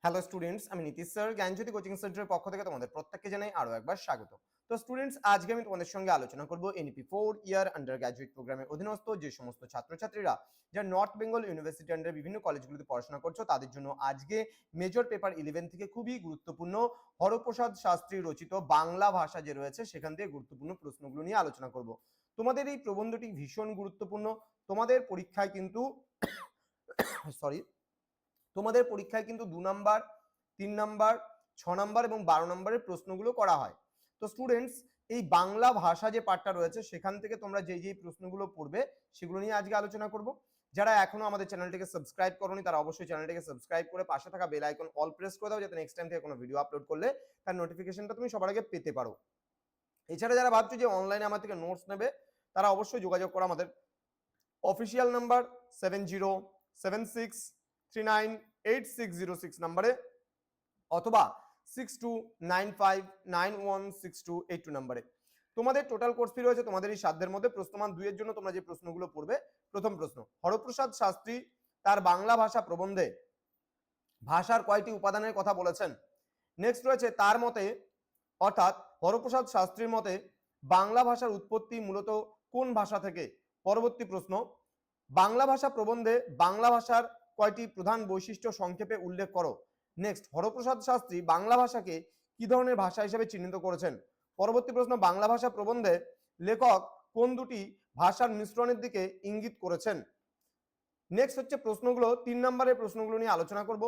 Hello students, আমি Nitish sir জ্ঞানজ্যোতি coaching সেন্টারের পক্ষ থেকে তোমাদের প্রত্যেককে জানাই আরো একবার স্বাগত। তো স্টুডেন্টস, আজকে আমি তোমাদের সঙ্গে আলোচনা করব এনইপি 4 ইয়ার আন্ডার গ্র্যাজুয়েট প্রোগ্রামের অধীনস্থ যে সমস্ত ছাত্রছাত্রীরা যারা নর্থ বেঙ্গল ইউনিভার্সিটি আন্ডার বিভিন্ন কলেজগুলোতে পড়াশোনা করছো তাদের জন্য আজকে মেজর পেপার 11 থেকে খুবই গুরুত্বপূর্ণ হরপ্রসাদ শাস্ত্রী রচিত বাংলা ভাষা যে রয়েছে সেখান থেকে গুরুত্বপূর্ণ প্রশ্নগুলো নিয়ে আলোচনা করব। তোমাদের এই প্রবন্ধটি ভীষণ গুরুত্বপূর্ণ। তোমাদের পরীক্ষায় কিন্তু তোমাদের পরীক্ষায় কিন্তু 2 নাম্বার, 3 নাম্বার, 6 নাম্বার এবং 12 নাম্বারের প্রশ্নগুলো করা হয়। তো স্টুডেন্টস, এই বাংলা ভাষা যে পার্টটা রয়েছে সেখান থেকে তোমরা যেই প্রশ্নগুলো পড়বে সেগুলো নিয়ে আজকে আলোচনা করব। যারা এখনো আমাদের চ্যানেলটিকে সাবস্ক্রাইব করোনি তারা অবশ্যই চ্যানেলটিকে সাবস্ক্রাইব করে পাশে থাকা বেল আইকন অল প্রেস করে দাও, যাতে নেক্সট টাইম থেকে কোনো ভিডিও আপলোড করলে তার নোটিফিকেশনটা তুমি সবার আগে পেতে পারো। এছাড়া যারা ভাবছো যে অনলাইনে আমার থেকে নোটস নেবে তারা অবশ্যই যোগাযোগ করো আমাদের অফিসিয়াল নাম্বার 7076398606 নাম্বারে অথবা 6295916282 নাম্বারে। তোমাদের টোটাল কোর্স ফি রয়েছে তোমাদের এই সাধ্যের মধ্যে। প্রশ্নমান 2 এর জন্য তোমরা যে প্রশ্নগুলো পড়বে, প্রথম প্রশ্ন, হরপ্রসাদ শাস্ত্রী তার বাংলা ভাষা প্রবন্ধে ভাষার কয়টি উপাদানের কথা বলেছেন? নেক্সট রয়েছে তার মতে, অর্থাৎ হরপ্রসাদ শাস্ত্রীর মতে বাংলা ভাষার উৎপত্তি মূলত কোন ভাষা থেকে? পরবর্তী প্রশ্ন, বাংলা ভাষা প্রবন্ধে বাংলা ভাষার কয়টি প্রধান বৈশিষ্ট্য সংক্ষেপে উল্লেখ করো। নেক্সট, হরপ্রসাদ শাস্ত্রী বাংলা ভাষাকে কি ধরনের ভাষা হিসেবে চিহ্নিত করেছেন? পরবর্তী প্রশ্ন, বাংলা ভাষা প্রবন্ধে লেখক কোন দুটি ভাষার মিশ্রণের দিকে ইঙ্গিত করেছেন? নেক্সট হচ্ছে প্রশ্নগুলো 3 নম্বরের প্রশ্নগুলো নিয়ে আলোচনা করব।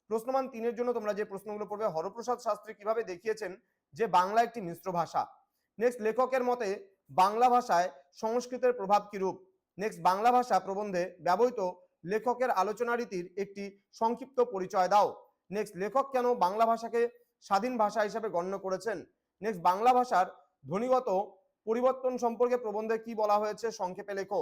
প্রশ্নমান 3 এর জন্য তোমরা যে প্রশ্নগুলো পড়বে, হরপ্রসাদ শাস্ত্রী কিভাবে দেখিয়েছেন যে বাংলা একটি মিশ্র ভাষা? নেক্সট, লেখকের মতে বাংলা ভাষায় সংস্কৃতের প্রভাব কিরূপ? নেক্সট, বাংলা ভাষা প্রবন্ধে ব্যবহৃত লেখকের আলোচনা রীতির একটি সংক্ষিপ্ত পরিচয় দাও। নেক্সট, লেখক কেন বাংলা ভাষাকে স্বাধীন ভাষা হিসেবে গণ্য করেছেন? নেক্সট, বাংলা ভাষার ধ্বনিগত পরিবর্তন সম্পর্কে প্রবন্ধে কি বলা হয়েছে সংক্ষেপে লেখো।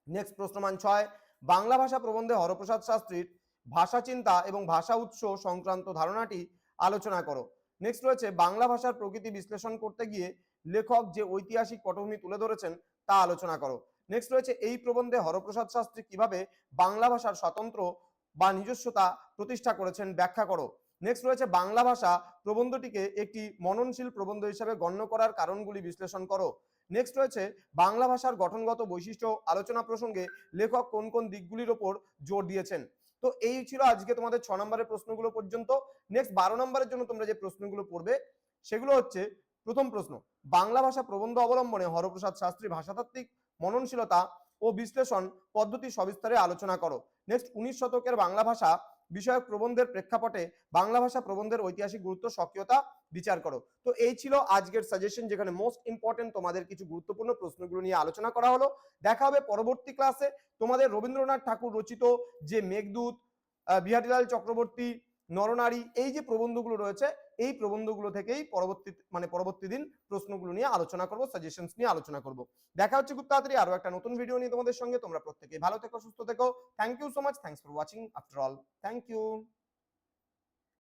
নেক্সট, প্রশ্নমান 6, বাংলা ভাষা প্রবন্ধে হরপ্রসাদ শাস্ত্রীর ভাষা চিন্তা এবং ভাষা উৎস সংক্রান্ত ধারণাটি আলোচনা করো। নেক্সট রয়েছে বাংলা ভাষার প্রকৃতি বিশ্লেষণ করতে গিয়ে লেখক যে ঐতিহাসিক পটভূমি তুলে ধরেছেন তা আলোচনা করো। নেক্সট রয়েছে এই প্রবন্ধে হরপ্রসাদ শাস্ত্রী কিভাবে বাংলা ভাষার স্বতন্ত্র বা নিজস্বতা প্রতিষ্ঠা করেছেন ব্যাখ্যা করো। নেক্সট রয়েছে বাংলা ভাষা প্রবন্ধটিকে একটি মননশীল প্রবন্ধ হিসেবে গণ্য করার কারণগুলি বিশ্লেষণ করো। নেক্সট রয়েছে বাংলা ভাষার গঠনগত বৈশিষ্ট্য আলোচনা প্রসঙ্গে লেখক কোন কোন দিকগুলির ওপর জোর দিয়েছেন। তো এই ছিল আজকে তোমাদের 6 নম্বরের প্রশ্নগুলো পর্যন্ত। নেক্সট 12 নম্বরের জন্য তোমরা যে প্রশ্নগুলো পড়বে সেগুলো হচ্ছে, প্রথম প্রশ্ন, বাংলা ভাষা প্রবন্ধ অবলম্বনে হরপ্রসাদ শাস্ত্রী ভাষাতাত্ত্বিক মননশীলতা ও বিশ্লেষণ পদ্ধতি সবিস্তারে আলোচনা করো। নেক্সট, 19 শতকের বাংলা ভাষা বিষয়ক প্রবন্ধের প্রেক্ষাপটে বাংলা ভাষা প্রবন্ধের ঐতিহাসিক গুরুত্ব সক্রিয়তা বিচার করো। তো এই ছিল আজকের সাজেশন, যেখানে মোস্ট ইম্পর্টেন্ট তোমাদের কিছু গুরুত্বপূর্ণ প্রশ্নগুলো নিয়ে আলোচনা করা হলো। দেখা হবে পরবর্তী ক্লাসে। তোমাদের রবীন্দ্রনাথ ঠাকুর রচিত যে মেঘদূত, বিহারীলাল চক্রবর্তী, নরনারী, এই যে প্রবন্ধগুলো রয়েছে এই প্রবন্ধগুলো থেকেই পরবর্তী দিন প্রশ্নগুলো নিয়ে আলোচনা করব, সাজেশনস নিয়ে আলোচনা করব। দেখা হচ্ছে খুব তাড়াতাড়ি আরো একটা নতুন ভিডিও নিয়ে তোমাদের সঙ্গে। তোমরা প্রত্যেকেই ভালো থেকো, সুস্থ থেকো। Thank you so much, thanks for watching after all, thank you.